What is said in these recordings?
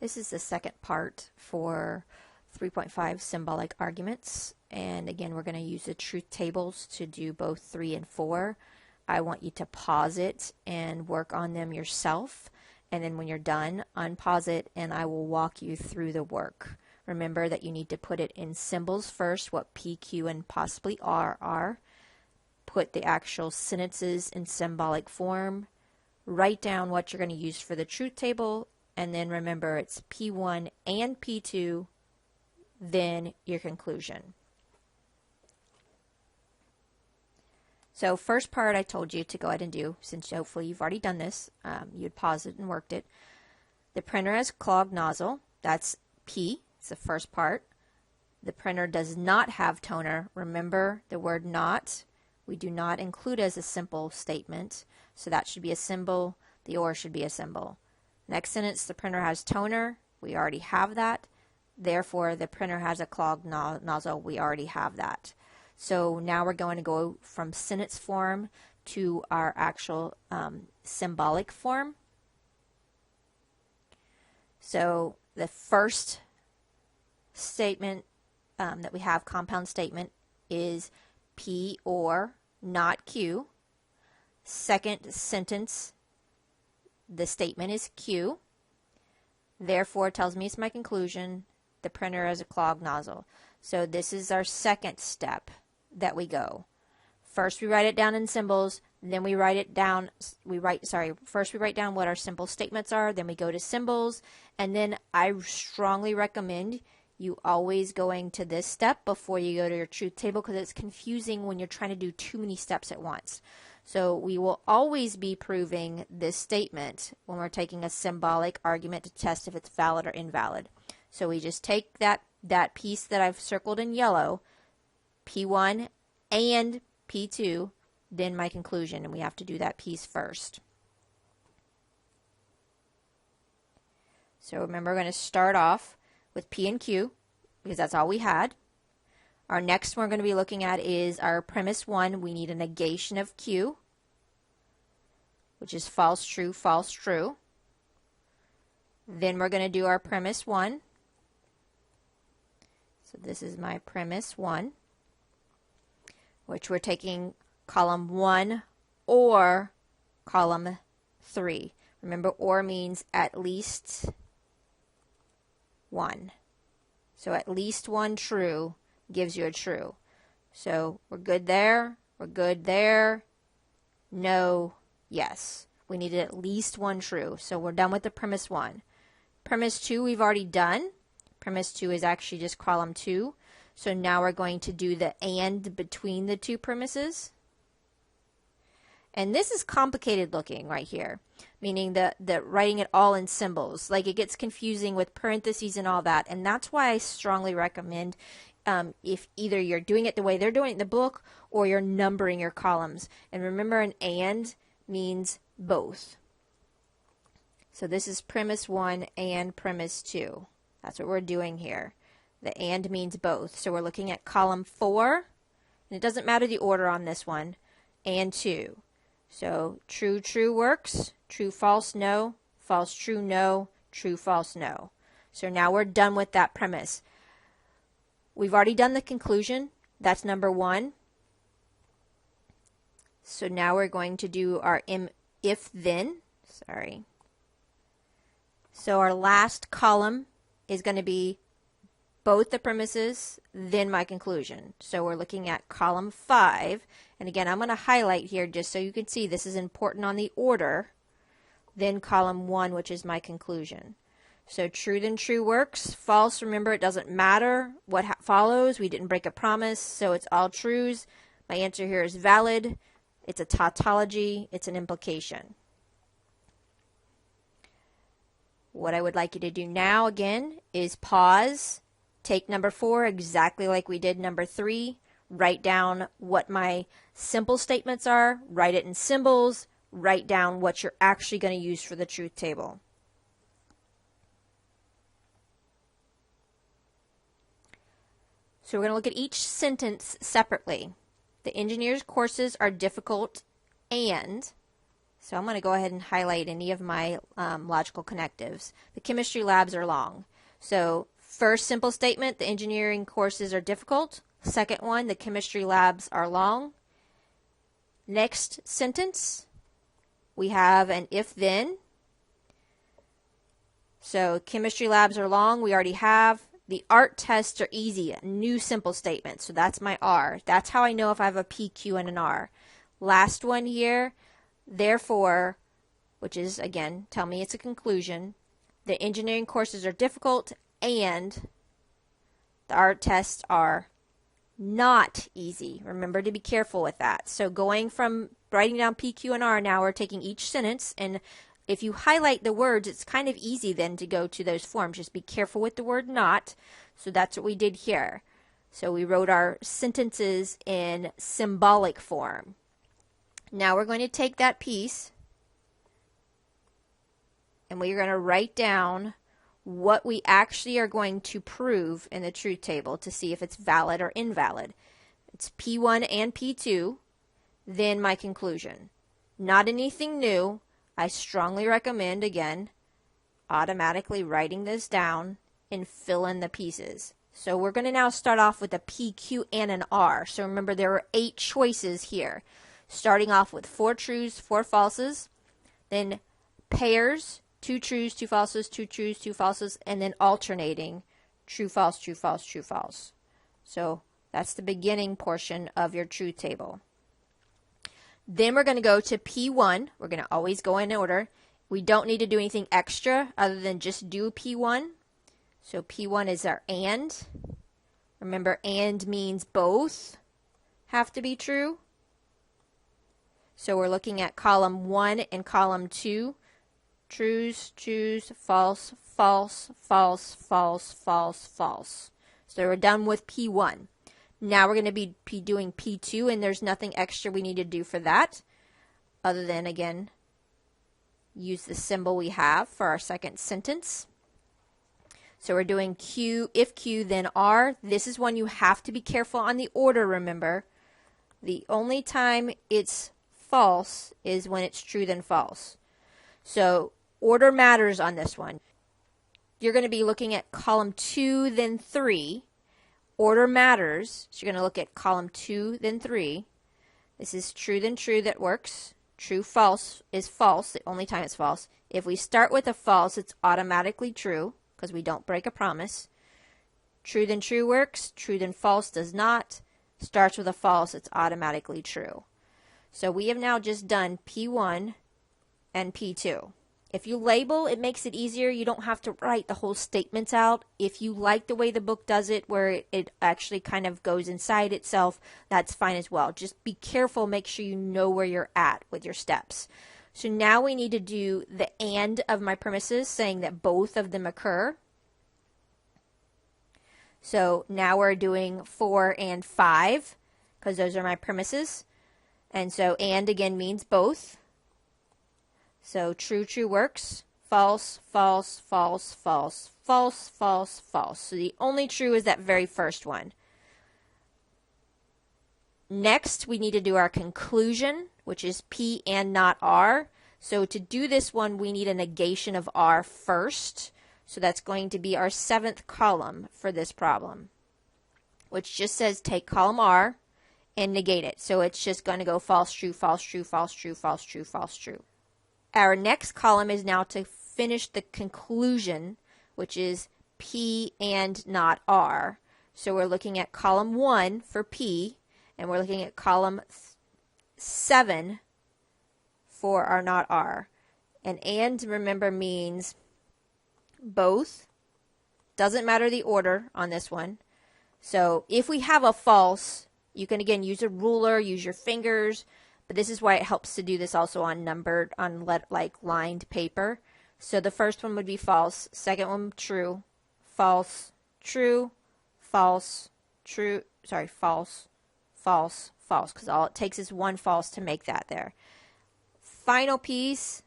This is the second part for 3.5 Symbolic Arguments, and again we're going to use the truth tables to do both 3 and 4. I want you to pause it and work on them yourself, and then when you're done, unpause it and I will walk you through the work. Remember that you need to put it in symbols first, what P, Q, and possibly R are. Put the actual sentences in symbolic form. Write down what you're going to use for the truth table, and then remember it's P1 and P2, then your conclusion. So first part I told you to go ahead and do, since hopefully you've already done this, you'd paused it and worked it. The printer has clogged nozzle, that's P, it's the first part. The printer does not have toner. Remember the word not, we do not include as a simple statement, so that should be a symbol, the or should be a symbol. Next sentence, the printer has toner, we already have that. Therefore, the printer has a clogged nozzle, we already have that. So now we're going to go from sentence form to our actual symbolic form. So the first statement that we have, compound statement, is P or not Q. Second sentence, the statement is Q. Therefore, it tells me it's my conclusion. The printer has a clogged nozzle. So this is our second step that we go. First we write it down in symbols, then we write it down, first we write down what our simple statements are, then we go to symbols, and then I strongly recommend you always going to this step before you go to your truth table, because it's confusing when you're trying to do too many steps at once. So we will always be proving this statement when we're taking a symbolic argument to test if it's valid or invalid. So we just take that piece that I've circled in yellow, P1 and P2, then my conclusion, and we have to do that piece first. So remember, we're going to start off with P and Q, because that's all we had. Our next one we're going to be looking at is our premise 1. We need a negation of Q, which is false, true, false, true. Then we're going to do our premise 1. So this is my premise 1, which we're taking column 1 or column 3. Remember, or means at least one. So at least one true gives you a true. So we're good there, we're good there, no, yes. We needed at least one true. So we're done with the premise 1. Premise 2 we've already done. Premise 2 is actually just column 2. So now we're going to do the and between the two premises. And this is complicated looking right here, meaning that writing it all in symbols. Like, it gets confusing with parentheses and all that. And that's why I strongly recommend if either you're doing it the way they're doing it in the book or you're numbering your columns. And remember, an and means both. So this is premise 1 and premise 2. That's what we're doing here. The and means both. So we're looking at column 4, and it doesn't matter the order on this one, and 2. So true, true works, true, false, no, false, true, no, true, false, no. So now we're done with that premise. We've already done the conclusion. That's number 1. So now we're going to do our if-then. So our last column is going to be both the premises, then my conclusion. So we're looking at column 5. And again, I'm going to highlight here just so you can see this is important on the order. Then column 1, which is my conclusion. So true, then true works. False, remember, it doesn't matter what follows. We didn't break a promise, so it's all trues. My answer here is valid. It's a tautology. It's an implication. What I would like you to do now, again, is pause. Take number 4 exactly like we did number 3. Write down what my simple statements are. Write it in symbols. Write down what you're actually going to use for the truth table. So we're going to look at each sentence separately. The engineer's courses are difficult and So I'm going to go ahead and highlight any of my logical connectives. The chemistry labs are long. So first simple statement, the engineering courses are difficult. Second one, the chemistry labs are long. Next sentence, we have an if-then. So chemistry labs are long, we already have. The art tests are easy, a new simple statement. So that's my R. That's how I know if I have a P, Q, and an R. Last one here, therefore, which is, again, tell me it's a conclusion. The engineering courses are difficult and the art tests are not easy. Remember to be careful with that. So going from writing down P, Q, and R, now we're taking each sentence, and if you highlight the words, it's kind of easy then to go to those forms. Just be careful with the word not. So that's what we did here. So we wrote our sentences in symbolic form. Now we're going to take that piece and we're going to write down what we actually are going to prove in the truth table to see if it's valid or invalid. It's P1 and P2, then my conclusion. Not anything new. I strongly recommend, again, automatically writing this down and fill in the pieces. So we're going to now start off with a P, Q, and an R. So remember there are 8 choices here. Starting off with 4 truths, 4 falses, then pairs, 2 truths, 2 falses, 2 truths, 2 falses, and then alternating true, false, true, false, true, false. So that's the beginning portion of your truth table. Then we're going to go to P1. We're going to always go in order. We don't need to do anything extra other than just do P1. So P1 is our and. Remember, and means both have to be true. So we're looking at column 1 and column 2. Trues, trues, false, false, false, false, false, false. So we're done with P1. Now we're going to be doing P2, and there's nothing extra we need to do for that other than, again, use the symbol we have for our second sentence. So we're doing Q, if Q, then R. This is one you have to be careful on the order, remember. The only time it's false is when it's true then false. So order matters on this one. You're going to be looking at column 2, then 3. Order matters. So you're going to look at column 2, then 3. This is true, then true, that works. True, false is false, the only time it's false. If we start with a false, it's automatically true because we don't break a promise. True, then true works. True, then false does not. Starts with a false, it's automatically true. So we have now just done P1 and P2. If you label, it makes it easier. You don't have to write the whole statements out. If you like the way the book does it, where it actually kind of goes inside itself, that's fine as well. Just be careful. Make sure you know where you're at with your steps. So now we need to do the and of my premises, saying that both of them occur. So now we're doing 4 and 5, because those are my premises. And so and again means both. So true, true works. False, false, false, false, false, false, false. So the only true is that very first one. Next, we need to do our conclusion, which is P and not R. So to do this one, we need a negation of R first. So that's going to be our 7th column for this problem, which just says take column R and negate it. So it's just going to go false, true, false, true, false, true, false, true, false, true. Our next column is now to finish the conclusion, which is P and not R. So we're looking at column 1 for P, and we're looking at column 7 for our not R. And remember means both. Doesn't matter the order on this one. So if we have a false, you can again use a ruler, use your fingers. But this is why it helps to do this also on numbered, on like lined paper. So the first one would be false, second one true, false, true, false, true, sorry, false, false, false, because all it takes is one false to make that there. Final piece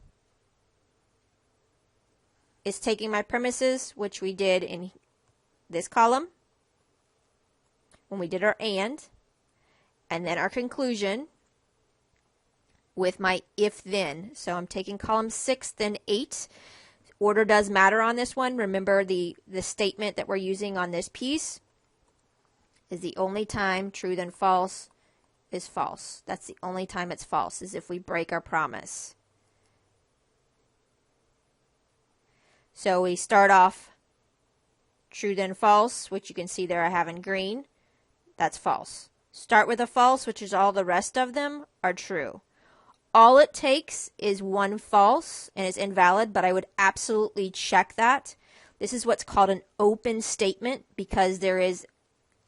is taking my premises, which we did in this column when we did our and then our conclusion. with my if then. So I'm taking column 6, then 8. Order does matter on this one. Remember the statement that we're using on this piece is the only time true then false is false. That's the only time it's false, is if we break our promise. So we start off true then false, which you can see there I have in green. That's false. Start with a false, which is all the rest of them are true. All it takes is one false and it's invalid, but I would absolutely check that. This is what's called an open statement because there is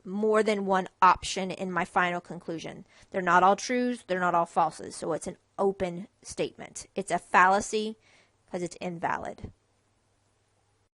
more than one option in my final conclusion. They're not all trues, they're not all falses, so it's an open statement. It's a fallacy because it's invalid.